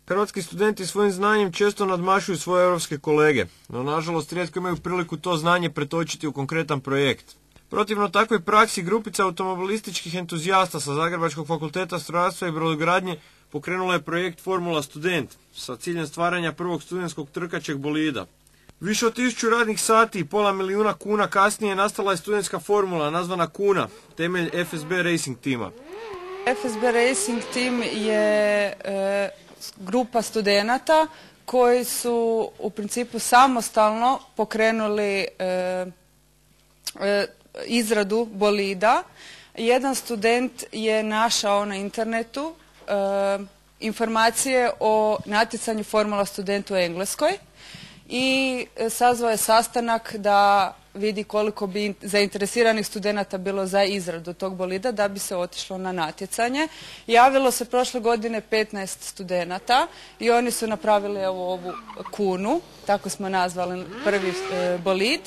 Hrvatski studenti svojim znanjem često nadmašuju svoje europske kolege, no nažalost rijetko imaju priliku to znanje pretočiti u konkretan projekt. Protivno takvoj praksi, grupica automobilističkih entuzijasta sa Zagrebačkog fakulteta strojarstva i brodogradnje pokrenula je projekt Formula Student sa ciljem stvaranja prvog studentskog trkaćeg bolida. Više od 1000 radnih sati i pola milijuna kuna kasnije nastala je studentska formula nazvana Kuna, temelj FSB Racing tima. FSB Racing Team je grupa studenata koji su u principu samostalno pokrenuli izradu bolida. Jedan student je našao na internetu informacije o natjecanju Formula Student u Engleskoj i sazvao je sastanak da vidi koliko bi zainteresiranih studenata bilo za izradu tog bolida da bi se otišlo na natjecanje. Javilo se prošle godine 15 studenata i oni su napravili ovu Kunu, tako smo nazvali prvi bolid.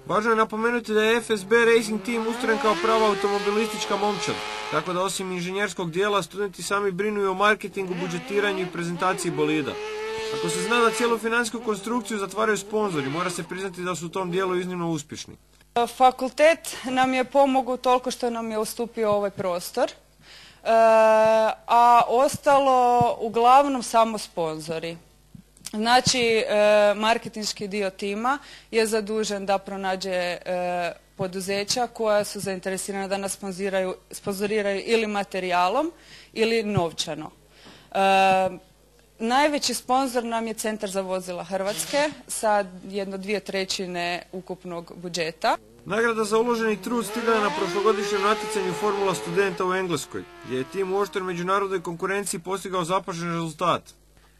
Važno je napomenuti da je FSB Racing Team ustrojen kao prava automobilistička momčad, tako da osim inženjerskog dijela studenti sami brinu o marketingu, budžetiranju i prezentaciji bolida. Ako se zna da cijelu financijsku konstrukciju zatvaraju sponzori, mora se priznati da su u tom dijelu iznimno uspješni. Fakultet nam je pomogao toliko što nam je ustupio ovaj prostor, a ostalo uglavnom samo sponzori. Znači, marketinški dio tima je zadužen da pronađe poduzeća koja su zainteresirana da nas sponzoriraju ili materijalom ili novčano. Najveći sponzor nam je Centar za vozila Hrvatske sa 1/2 ukupnog budžeta. Nagrada za uloženi trud stigla je na prošlogodišnjem natjecanju Formula Studenta u Engleskoj, gdje je tim u oštroj međunarodnoj konkurenciji postigao zapažen rezultat.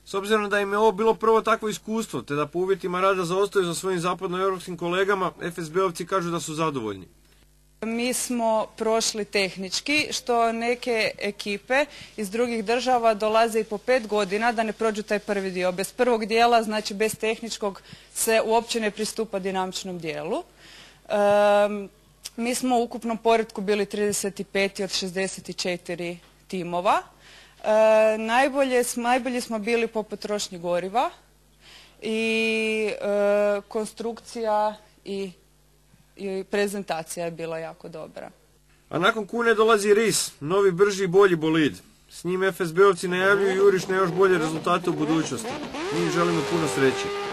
S obzirom da im je ovo bilo prvo takvo iskustvo, te da po uvjetima rada zaostaju za svojim zapadnoeuropskim kolegama, FSB-ovci kažu da su zadovoljni. Mi smo prošli tehnički, što neke ekipe iz drugih država dolaze i po 5 godina da ne prođu taj prvi dio. Bez prvog dijela, znači bez tehničkog, se uopće ne pristupa dinamičnom dijelu. Mi smo u ukupnom poretku bili 35 od 64 timova. Najbolji smo bili po potrošnji goriva i konstrukcija i prezentacija je bila jako dobra. A nakon Kune dolazi RIS, novi, brži i bolji bolid. S njim FSB-ovci najavljuju juriš na još bolje rezultate u budućnosti. Mi im želimo puno sreće.